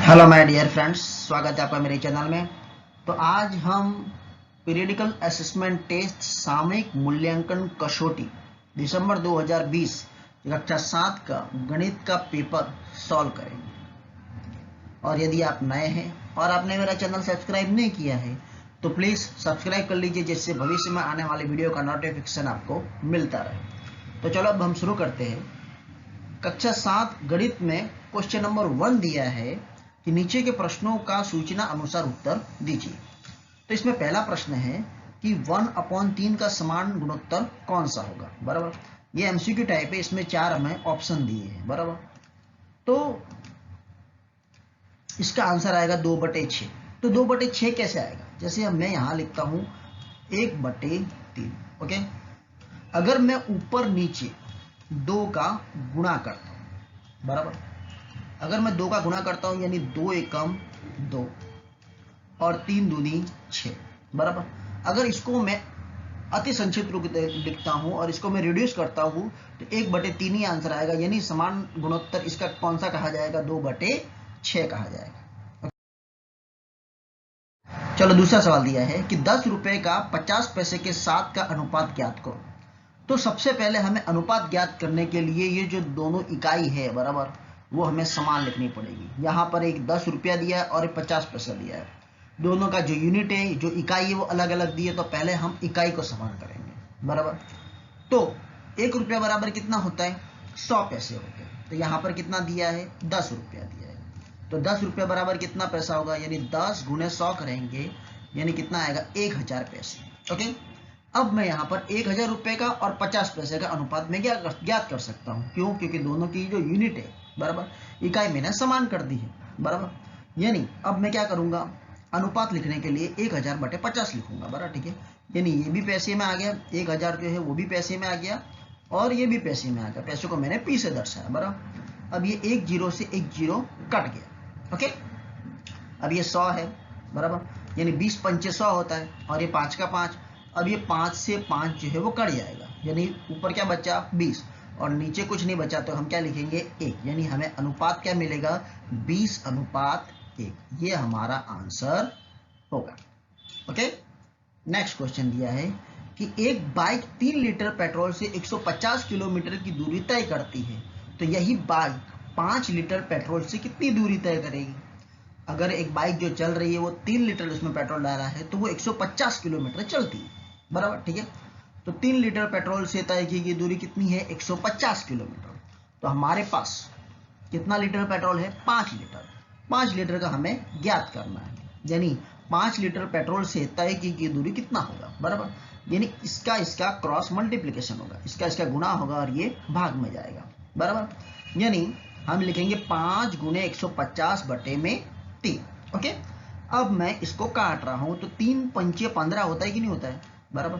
Hello my dear friends, स्वागत है आपका मेरे चैनल में। तो आज हम पीरियडिकल असेसमेंट टेस्ट सामयिक मूल्यांकन कसौटी दिसंबर 2020 कक्षा 7 का गणित का पेपर सॉल्व करेंगे। और यदि आप नए हैं और आपने मेरा चैनल सब्सक्राइब नहीं किया है तो प्लीज़ सब्सक्राइब कर लीजिए, जिससे भविष्य में आने वाले वीडियो का नोटिफिकेशन आपको मिलता रहे। तो चलो अब हम शुरू करते हैं। कक्षा 7 गणित में क्वेश्चन नंबर 1 दिया है कि नीचे के प्रश्नों का सूचना अनुसार उत्तर दीजिए। तो इसमें पहला प्रश्न है कि 1/3 का समान गुणोत्तर कौन सा होगा। बराबर, ये एमसीक्यू टाइप है, इसमें 4 हमें ऑप्शन दिए हैं। बराबर, तो इसका आंसर आएगा 2/6। तो 2/6 कैसे आएगा? जैसे मैं यहां लिखता हूं 1/3। ओके, अगर मैं ऊपर नीचे 2 का गुणा करता हूं, बराबर, अगर मैं 2 का गुणा करता हूं यानी 2 एकम 2 और 3 दूनी 6। बराबर, अगर इसको मैं अति संक्षिप्त रूप में लिखता हूं और इसको मैं रिड्यूस करता हूं तो 1/3 ही आंसर आएगा, यानी समान गुणोत्तर इसका कौन सा कहा जाएगा? 2/6 कहा जाएगा। चलो दूसरा सवाल दिया है कि 10 रुपए का 50 पैसे के साथ का अनुपात ज्ञात करो। तो सबसे पहले हमें अनुपात ज्ञात करने के लिए ये जो दोनों इकाई है, बराबर, वो हमें समान लिखनी पड़ेगी। यहाँ पर एक 10 रुपया दिया है और एक 50 पैसा दिया है। दोनों का जो यूनिट है, जो इकाई है, वो अलग अलग दी है। तो पहले हम इकाई को समान करेंगे। बराबर, तो 1 रुपया बराबर कितना होता है? 100 पैसे होते हैं। तो यहाँ पर कितना दिया है? 10 रुपया दिया है। तो 10 रुपया बराबर कितना पैसा होगा? यानी 10 गुणे 100 करेंगे, यानी कितना आएगा? 1000 पैसे। ओके, अब मैं यहाँ पर 1000 रुपए का और 50 पैसे का अनुपात में ज्ञात कर सकता हूँ। क्यों? क्योंकि दोनों की जो यूनिट है, बराबर, इकाई मैंने समान कर दी है। बराबर, यानी अब मैं क्या करूंगा? अनुपात लिखने के लिए 1000/50 लिखूंगा। बराबर, ठीक है, यानी ये भी पैसे में आ गया, 1000 जो है वो भी पैसे में आ गया और ये भी पैसे में आ गया। पैसे को मैंने पी से दर्शाया। बराबर, अब ये एक जीरो से एक जीरो कट गया। ओके, अब ये 100 है। बराबर, यानी 20 पंचे 100 होता है और ये 5 का 5। अब ये 5 से 5 जो है वो कट जाएगा, यानी ऊपर क्या बचा? 20 और नीचे कुछ नहीं बचा। तो हम क्या लिखेंगे? 1, यानी हमें अनुपात क्या मिलेगा? 20/1। ये हमारा आंसर होगा। ओके, नेक्स्ट क्वेश्चन दिया है कि एक बाइक 3 लीटर पेट्रोल से 150 किलोमीटर की दूरी तय करती है। तो यही बाइक 5 लीटर पेट्रोल से कितनी दूरी तय करेगी? अगर एक बाइक जो चल रही है वो 3 लीटर उसमें पेट्रोल डाला है तो वो 150 किलोमीटर चलती है। बराबर, ठीक है, तो 3 लीटर पेट्रोल से तय की गई दूरी कितनी है? 150 किलोमीटर। तो हमारे पास कितना लीटर पेट्रोल है? 5 लीटर। 5 लीटर का हमें ज्ञात करना है, यानी 5 लीटर पेट्रोल से तय की गई दूरी कितना होगा? बराबर, यानी इसका क्रॉस मल्टीप्लीकेशन होगा, इसका गुणा होगा और ये भाग में जाएगा। बराबर, यानी हम लिखेंगे 5 गुणे 150 बटे में 3। ओके, अब मैं इसको काट रहा हूं तो 3 पंचे 15 होता है कि नहीं होता है? बराबर,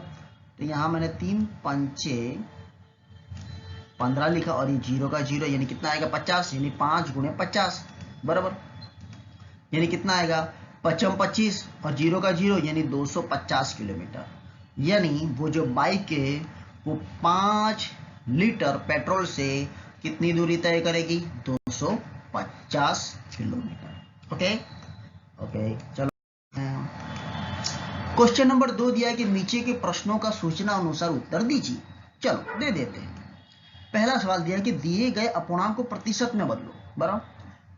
तो यहां मैंने 3 पंचे 15 लिखा और ये जीरो का जीरो, यानी कितना आएगा? 50, यानी 5 गुणे 50। बराबर, यानी कितना आएगा? 55 25 और जीरो का जीरो, यानी 250 किलोमीटर। यानी वो जो बाइक है वो 5 लीटर पेट्रोल से कितनी दूरी तय करेगी? 250 किलोमीटर। ओके ओके, चलो क्वेश्चन नंबर 2 दिया है कि नीचे के प्रश्नों का सूचना अनुसार उत्तर दीजिए। चलो दे देते हैं। पहला सवाल दिया कि दिए गए अपूर्णांक को प्रतिशत में बदलो। बराबर,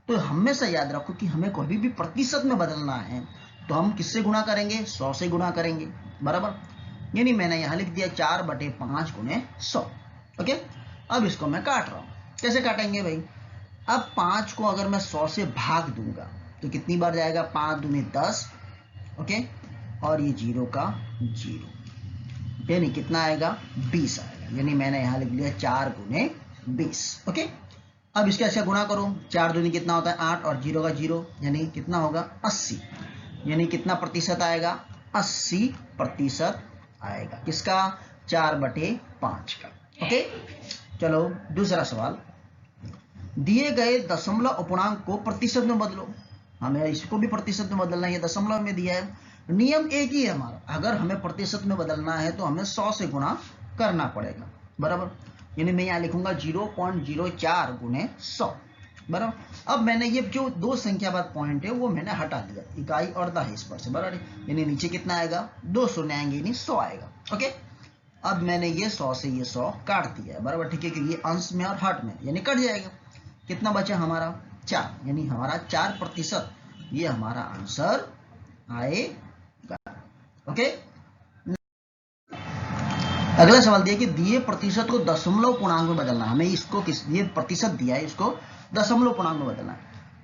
तो हमेशा याद रखो कि हमें कोई भी प्रतिशत में बदलना है तो हम किससे गुणा करेंगे? 100 से गुणा करेंगे। बराबर, यानी मैंने यहां लिख दिया 4/5 गुणे 100। ओके, अब इसको मैं काट रहा हूं। कैसे काटेंगे भाई? अब 5 को अगर मैं 100 से भाग दूंगा तो कितनी बार जाएगा? 5 दूनी 10। ओके, और ये जीरो का जीरो, यानी कितना आएगा? 20 आएगा। यानी मैंने यहां लिख लिया 4 गुणे 20। ओके, अब इसका ऐसे गुणा करो, 4 दूनी कितना होता है? 8 और जीरो का जीरो, यानी कितना होगा? 80। यानी कितना प्रतिशत आएगा? 80% आएगा। किसका? 4/5 का। ओके, चलो दूसरा सवाल। दिए गए दशमलव अपूर्णांक को प्रतिशत में बदलो। हमें इसको भी प्रतिशत में बदलना है, दशमलव में दिया है। नियम एक ही है हमारा, अगर हमें प्रतिशत में बदलना है तो हमें 100 से गुणा करना पड़ेगा। बराबर, यानी मैं यहां लिखूंगा 0.04 गुणे 100, बराबर। अब मैंने ये जो दो संख्या बाद पॉइंट है वो मैंने हटा दिया, इकाई और दहेज पर से, बराबर। यानी नीचे कितना आएगा, 2 शून्य आएंगे, यानी 100 आएगा। ओके, अब मैंने ये 100 से ये 100 काट दिया है, बराबर, ठीक है, क्योंकि ये अंश में और हट में यानी कट जाएगा। कितना बचा हमारा, 4, यानी हमारा 4%, ये हमारा आंसर आएगा। ओके, अगला सवाल दिया कि दिए प्रतिशत को दशमलव पूर्णांक में बदलना। हमें इसको ये प्रतिशत दिया है, इसको दशमलव पूर्णांक में बदलना है।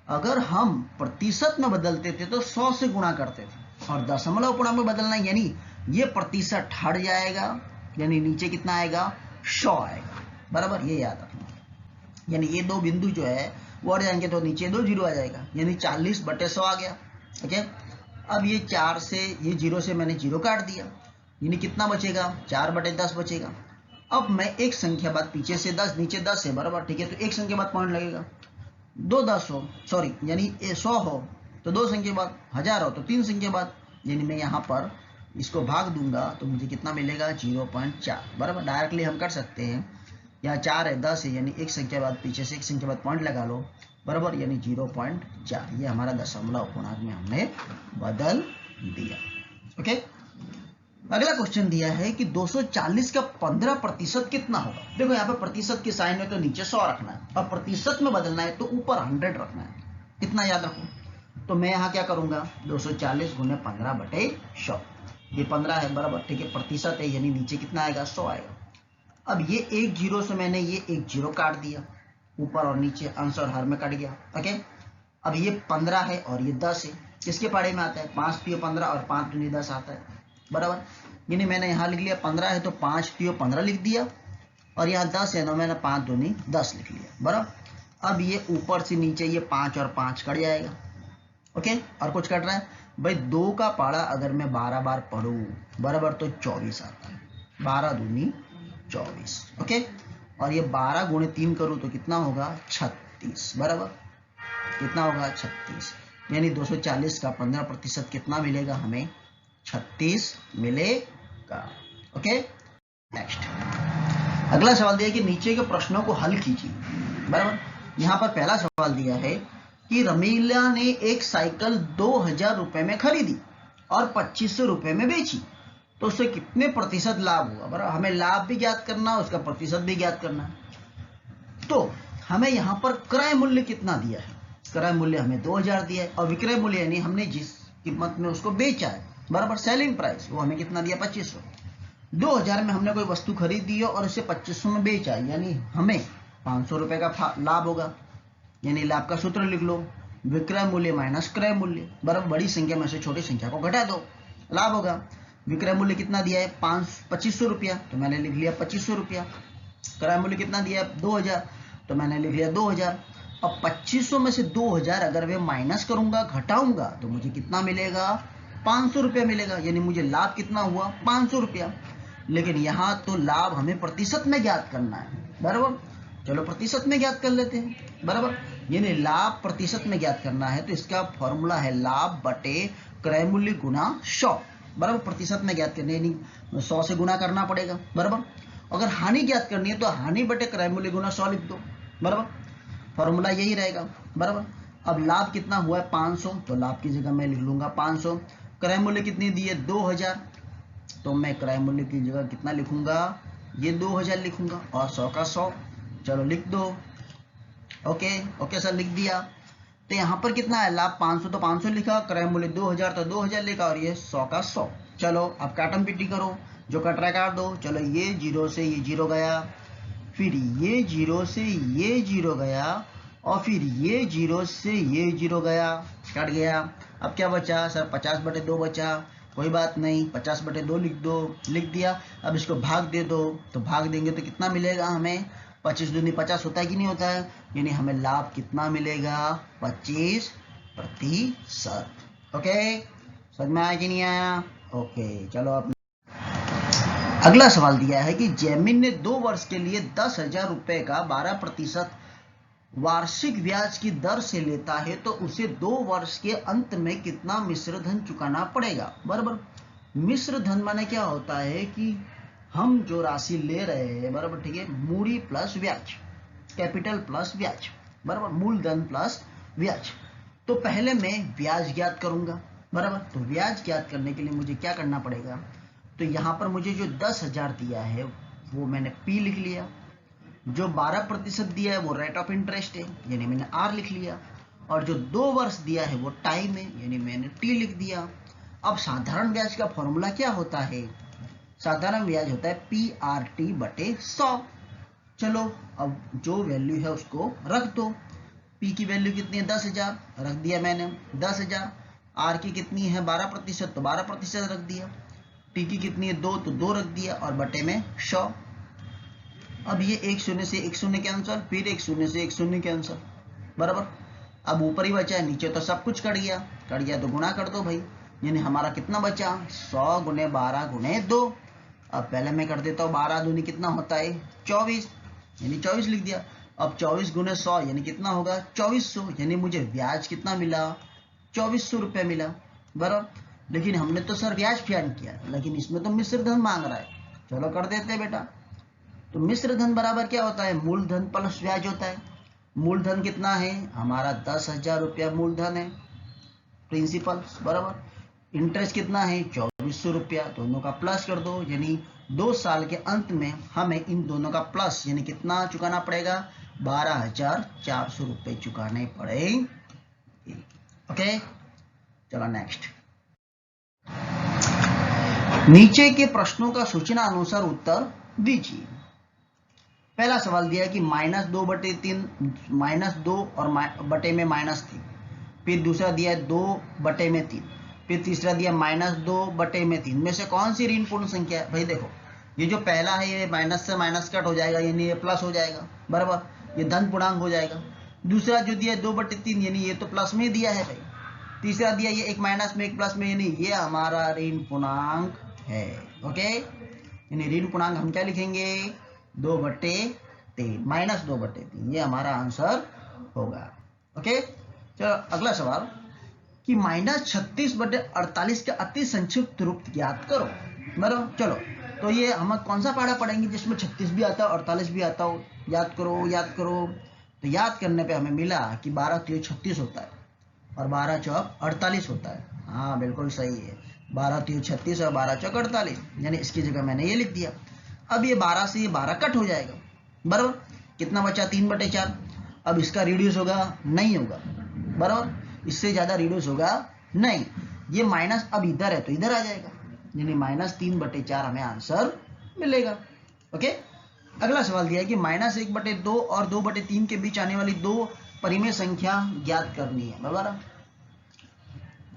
अगर हम प्रतिशत में बदलते थे तो 100 से गुणा करते थे, और दशमलव पूर्णांक में बदलना है यानी ये प्रतिशत हट जाएगा, यानी नीचे कितना आएगा, 100 आएगा, बराबर। ये याद रखना, यानी ये दो बिंदु जो है वो हट जाएंगे तो नीचे 2 जीरो आ जाएगा, यानी 40/100 आ गया। ओके, अब ये 4 से ये 0 से मैंने 0 काट दिया, यानी कितना बचेगा, 4/10 बचेगा। अब मैं एक संख्या बाद पीछे से 10, नीचे 10 है, बराबर, ठीक है, तो एक संख्या बाद पॉइंट लगेगा। 2 10 हो, सॉरी, यानी 100 हो तो 2 संख्या बाद, 1000 हो तो 3 संख्या बाद, यानी मैं यहाँ पर इसको भाग दूंगा तो मुझे कितना मिलेगा, 0.4, बराबर। डायरेक्टली हम कर सकते हैं, यहाँ 4 है, 10 है, यानी एक संख्या बाद पीछे से एक संख्या बाद पॉइंट लगा लो, बराबर, यानी 0.4, ये हमारा दशमलव पूर्णांक में हमने बदल दिया। ओके, अगला क्वेश्चन दिया है कि 240 का 15% कितना होगा। देखो यहाँ पे प्रतिशत की साइन है तो नीचे 100 रखना है, और प्रतिशत में बदलना है तो ऊपर 100 रखना है। इतना याद रखो। तो मैं यहाँ क्या करूंगा, 240 गुने 15/100, ये 15 है, बराबर, ठीक है, प्रतिशत है, यानी नीचे कितना आएगा, 100 आएगा। अब ये एक जीरो से मैंने ये एक जीरो काट दिया, ऊपर और नीचे अंश और हर में कट गया। ओके, अब ये 15 है और ये 10 है, किसके पाड़े में आता है, 5 तियो 15 और 5 दूनी 10 आता है, बराबर। यानी मैंने यहाँ लिख लिया 15 है तो 5 तियो 15 लिख दिया, और यहाँ 10 है तो मैंने 5 दूनी 10 लिख लिया, बराबर। अब ये ऊपर से नीचे ये 5 और 5 कट जाएगा। ओके, और कुछ कट रहा है भाई, 2 का पाड़ा अगर मैं 12 बार पढ़ूं, बराबर, तो 24 आता है, 12 दूनी 24। ओके, और ये 12 गुणे 3 करूं तो कितना होगा, 36, बराबर, कितना होगा, 36, यानी 240 का 15% कितना मिलेगा हमें, 36 मिलेगा। ओके, नेक्स्ट अगला सवाल दिया कि नीचे के प्रश्नों को हल कीजिए, बराबर। यहाँ पर पहला सवाल दिया है कि रमीला ने एक साइकिल 2000 रुपए में खरीदी और 2500 रुपए में बेची, तो उससे कितने प्रतिशत लाभ हुआ, बराबर। हमें लाभ भी ज्ञात करना है, उसका प्रतिशत भी ज्ञात करना है। तो हमें यहाँ पर क्रय मूल्य कितना दिया है, क्रय मूल्य हमें 2000 दिया है, और विक्रय मूल्य यानी हमने जिस कीमत में उसको बेचा है, बराबर, सेलिंग प्राइस, वो हमें कितना दिया, 2500। 2000 में हमने कोई वस्तु खरीदी है और उसे 2500 में बेचा, यानी हमें 500 रुपए का लाभ होगा, यानी लाभ का सूत्र लिख लो, विक्रय मूल्य माइनस क्रय मूल्य, बराबर, बड़ी संख्या में से छोटी संख्या को घटा दो, लाभ होगा। विक्रय मूल्य कितना दिया है, 2500 रुपया, तो मैंने लिख लिया 2500 रुपया। क्रय मूल्य कितना दिया है, 2000, तो मैंने लिख लिया 2000। अब 2500 में से 2000 अगर मैं माइनस करूंगा, घटाऊंगा, तो मुझे कितना मिलेगा, 500 रुपया मिलेगा, यानी मुझे लाभ कितना हुआ, 500 रुपया। लेकिन यहाँ तो लाभ हमें प्रतिशत में ज्ञात करना है, बराबर, चलो प्रतिशत में ज्ञात कर लेते हैं, बराबर। यानी लाभ प्रतिशत में ज्ञात करना है तो इसका फॉर्मूला है लाभ बटे क्रय मूल्य गुना 100, बराबर। प्रतिशत में ज्ञात करने यानी 100 से गुना करना पड़ेगा, बराबर। अगर हानि ज्ञात करनी है तो हानि बटे क्रय मूल्य गुना 100 लिख दो, बराबर, फॉर्मूला यही रहेगा, बराबर। अब लाभ कितना हुआ है, 500, तो लाभ की जगह मैं लिख लूंगा 500। क्रय मूल्य कितनी दी है, 2000, तो मैं क्रय मूल्य की जगह कितना लिखूंगा, ये 2000 लिखूंगा, और 100 का 100, चलो लिख दो। ओके ओके सर, लिख दिया। तो यहाँ पर कितना है, लाभ 500 तो 500 लिखा, क्रय मूल्य 2000 तो 2000 लिखा, और ये 100 का 100। चलो अब काटम पीटी करो, जो कट रहा है काट दो। चलो ये 0 से ये 0 गया, फिर ये 0 से ये 0 गया, और फिर ये 0 से ये 0 गया, कट गया। अब क्या बचा सर, 50/2 बचा, कोई बात नहीं, 50/2 लिख दो, लिख दिया। अब इसको भाग दे दो, तो भाग देंगे तो कितना मिलेगा हमें, 25 दूनी 50 होता है कि नहीं होता है, यानी हमें लाभ कितना मिलेगा, 25%। ओके, समझ में आया कि नहीं आया, ओके चलो। अब अगला सवाल दिया है कि जैमिन ने 2 वर्ष के लिए 10,000 रुपए का 12% वार्षिक ब्याज की दर से लेता है, तो उसे 2 वर्ष के अंत में कितना मिश्र धन चुकाना पड़ेगा, बराबर। मिश्र धन माने क्या होता है कि हम जो राशि ले रहे हैं, बराबर, ठीक है, मूड़ी प्लस ब्याज, कैपिटल प्लस ब्याज, बराबर, मूलधन प्लस ब्याज। तो पहले मैं ब्याज ज्ञात करूंगा, बराबर। तो ब्याज ज्ञात करने के लिए मुझे क्या करना पड़ेगा, तो यहाँ पर मुझे जो 10,000 दिया है वो मैंने P लिख लिया, जो 12% दिया है वो रेट ऑफ इंटरेस्ट है यानी मैंने R लिख लिया, और जो 2 वर्ष दिया है वो टाइम है यानी मैंने T लिख दिया। अब साधारण ब्याज का फॉर्मूला क्या होता है, साधारण ब्याज होता है PRT बटे 100। चलो अब जो वैल्यू है उसको रख दो। P की वैल्यू कितनी है 10,000, रख दिया मैंने 10,000। R की कितनी है 12%, तो 12% रख दिया। T की कितनी है 2, तो 2 रख दिया, और बटे में 100। अब ये एक शून्य से एक शून्य के आंसर, फिर एक शून्य से एक शून्य के आंसर, बराबर। अब ऊपर ही बचा है, नीचे तो सब कुछ कट गया तो गुणा कर दो भाई, यानी हमारा कितना बचा 100 गुणे 12 गुणे 2। अब पहले मैं कर देता हूँ 12 दूनी कितना होता है 24, यानी 24 लिख दिया। अब 24 गुणे 100 यानी कितना होगा 2400, यानी मुझे ब्याज कितना मिला 2400 रुपये मिला, बराबर। लेकिन हमने तो सर ब्याज फ्यान किया, लेकिन इसमें तो मिश्र धन मांग रहा है, चलो कर देते हैं बेटा। तो मिश्र धन बराबर क्या होता है, मूलधन प्लस ब्याज होता है। मूलधन कितना है हमारा 10,000 रुपया मूलधन है, प्रिंसिपल, बराबर। इंटरेस्ट कितना है 2400 रुपया, दोनों का प्लस कर दो, यानी 2 साल के अंत में हमें इन दोनों का प्लस यानी कितना चुकाना पड़ेगा 12,400 रुपये चुकाने पड़ेंगे। ओके, चलो नेक्स्ट। नीचे के प्रश्नों का सूचना अनुसार उत्तर दीजिए। पहला सवाल दिया है कि -2/3, -2 और बटे में -3। फिर दूसरा दिया है 2/3। फिर तीसरा दिया -2/3 में से कौन सी ऋण पूर्ण संख्या है। भाई देखो, ये जो पहला है ये माइनस से माइनस कट हो जाएगा, यानी ये प्लस हो जाएगा, बराबर, ये धन पूर्णांक हो जाएगा। दूसरा जो दिया है 2/3, यानी ये तो प्लस में दिया है भाई। तीसरा दिया ये एक माइनस में एक प्लस में, यानी ये हमारा ऋण पूर्णांक है। ओके, यानी ऋण पूर्णांक हम क्या लिखेंगे 2/3, -2/3, ये हमारा आंसर होगा। ओके, चलो अगला सवाल कि -36/48 का अति संक्षिप्त रूप ज्ञात करो, बराबर। चलो तो ये हम कौन सा पढ़ा पढ़ेंगे जिसमें 36 भी आता है 48 भी आता हो, याद करो। तो याद करने पे हमें मिला कि 12 3 36 होता है और 12 चौक 48 होता है। हाँ बिल्कुल सही है, 12 3 36 और 12 चौक 48, यानी इसकी जगह मैंने ये लिख दिया। अब ये 12 से ये 12 कट हो जाएगा, बराबर। कितना बचा 3/4। अब इसका रिड्यूस होगा नहीं होगा, बराबर, इससे ज्यादा रिड्यूस होगा नहीं। ये माइनस अब इधर है तो इधर आ जाएगा, यानी -3/4 हमें आंसर मिलेगा। ओके, अगला सवाल दिया है कि -1/2 और 2/3 के बीच आने वाली दो परिमेय संख्या ज्ञात करनी है, बराबर।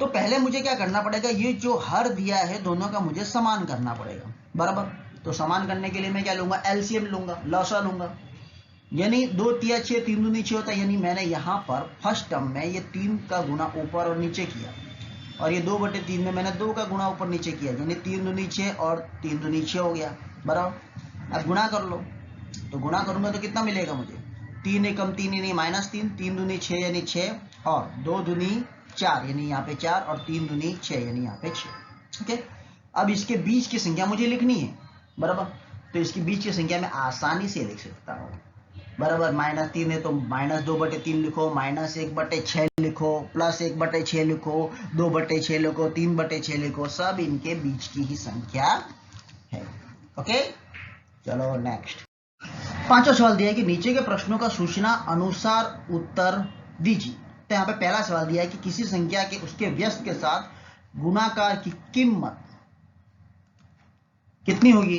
तो पहले मुझे क्या करना पड़ेगा, ये जो हर दिया है दोनों का मुझे समान करना पड़ेगा, बराबर। तो समान करने के लिए मैं क्या लूंगा, एलसीएम लूंगा, लॉसा लूंगा, यानी 2 तिया 6, 3 दूनी 6 होता है। यानी मैंने यहाँ पर फर्स्ट टर्म में ये 3 का गुना ऊपर और नीचे किया, और ये 2/3 में मैंने 2 का गुना ऊपर नीचे किया, यानी 3 दूनी 6 और 3 दूनी 6 हो गया, बराबर। अब गुणा कर लो, तो गुणा करूंगा तो कितना मिलेगा मुझे 3 एकम 3 यानी -3, 3 दूनी 6 यानी 6, और 2 दूनी 4 यानी यहाँ पे 4, और 3 दूनी 6 यानी यहाँ पे 6। ओके, अब इसके बीच की संख्या मुझे लिखनी है, बराबर। तो इसकी बीच की संख्या मैं आसानी से लिख सकता हूँ, बराबर। -3 है तो -2/3 लिखो, -1/6 लिखो, +1/6 लिखो, 2/6 लिखो, 3/6 लिखो, सब इनके बीच की ही संख्या है। ओके, चलो नेक्स्ट। पांचवा सवाल दिया है कि नीचे के प्रश्नों का सूचना अनुसार उत्तर दीजिए। तो यहाँ पे पहला सवाल दिया है कि किसी संख्या के उसके व्यस्त के साथ गुणाकार की कीमत कितनी होगी।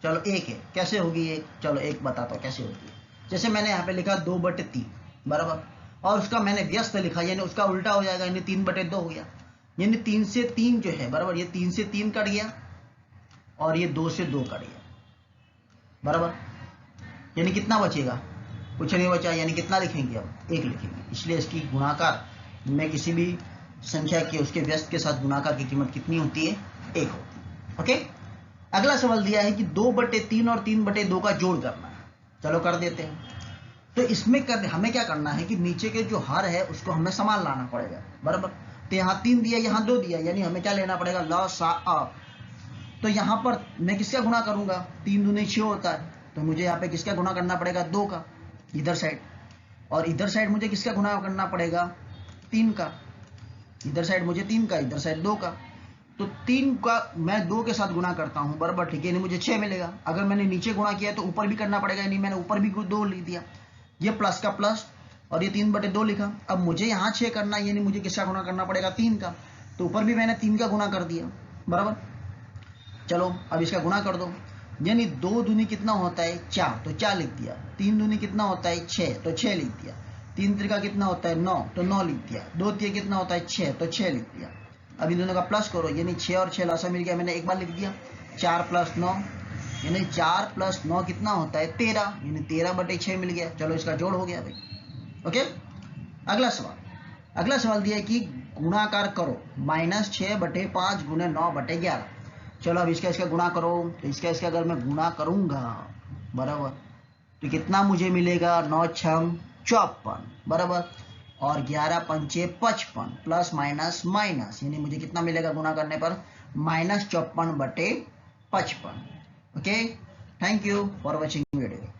चलो 1 है, कैसे होगी ये, चलो 1 बताता हूँ कैसे होगी। जैसे मैंने यहाँ पे लिखा 2/3, बराबर, और उसका मैंने व्यस्त लिखा, यानी उसका उल्टा हो जाएगा, यानी 3/2 हो गया। यानी 3 से 3 जो है, बराबर, ये 3 से 3 कट गया और ये 2 से 2 कट गया, बराबर। यानी कितना बचेगा, कुछ नहीं बचा, यानी कितना लिखेंगे अब 1 लिखेंगे। इसलिए इसकी गुणाकार में किसी भी संख्या के उसके व्यस्त के साथ गुणाकार की कीमत कितनी होती है, 1 होती है। ओके, अगला सवाल दिया है कि 2/3 और 3/2 का जोड़ करना है। चलो कर देते हैं। तो इसमें हमें क्या करना है कि नीचे के जो हर है उसको हमें समान लाना पड़ेगा, बराबर। तो यहाँ 3 दिया, यहाँ 2 दिया, यानी हमें क्या लेना पड़ेगा, लसाअ। तो यहाँ पर मैं किसका गुणा करूंगा, 3 दूनी 6 होता है, तो मुझे यहाँ पे किसका गुणा करना पड़ेगा, 2 का, इधर साइड। और इधर साइड मुझे किसका गुना करना पड़ेगा, 3 का। इधर साइड मुझे 3 का, इधर साइड 2 का। तो 3 का मैं 2 के साथ गुना करता हूँ, बराबर, ठीक है, यानी मुझे 6 मिलेगा। अगर मैंने नीचे गुना किया तो ऊपर भी करना पड़ेगा, यानी मैंने ऊपर भी 2 लिख दिया। ये प्लस का प्लस और ये 3/2 लिखा। अब मुझे यहाँ 6 करना है, यानी मुझे किसका गुना करना पड़ेगा, 3 का। तो ऊपर भी मैंने 3 का गुना कर दिया, बराबर। चलो अब इसका गुना कर दो, यानी 2 दूनी कितना होता है, 4, तो 4 लिख दिया। 3 दूनी कितना होता है, 6, तो 6 लिख दिया। 3 त्रिका कितना होता है, 9, तो 9 लिख दिया। 2 तिया कितना होता है, 6, तो 6 लिख दिया। अब इन दोनों का प्लस करो, यानी 6 और 6 लासा मिल गया, मैंने एक बार लिख दिया। 4 + 9, यानी 4 + 9 कितना होता है, 13, यानी 13/6 मिल गया। चलो इसका जोड़ हो गया भाई। ओके, अगला सवाल दिया है कि गुणाकार करो -6/5 × 9/11। चलो अब इसका गुणा करो। तो इसका अगर मैं गुणा करूंगा, बराबर, तो कितना मुझे मिलेगा, 9 × 6 = 54, बराबर, और 11 × 5 = 55, प्लस माइनस माइनस, यानी मुझे कितना मिलेगा गुणा करने पर, -54/55। Okay, thank you for watching video.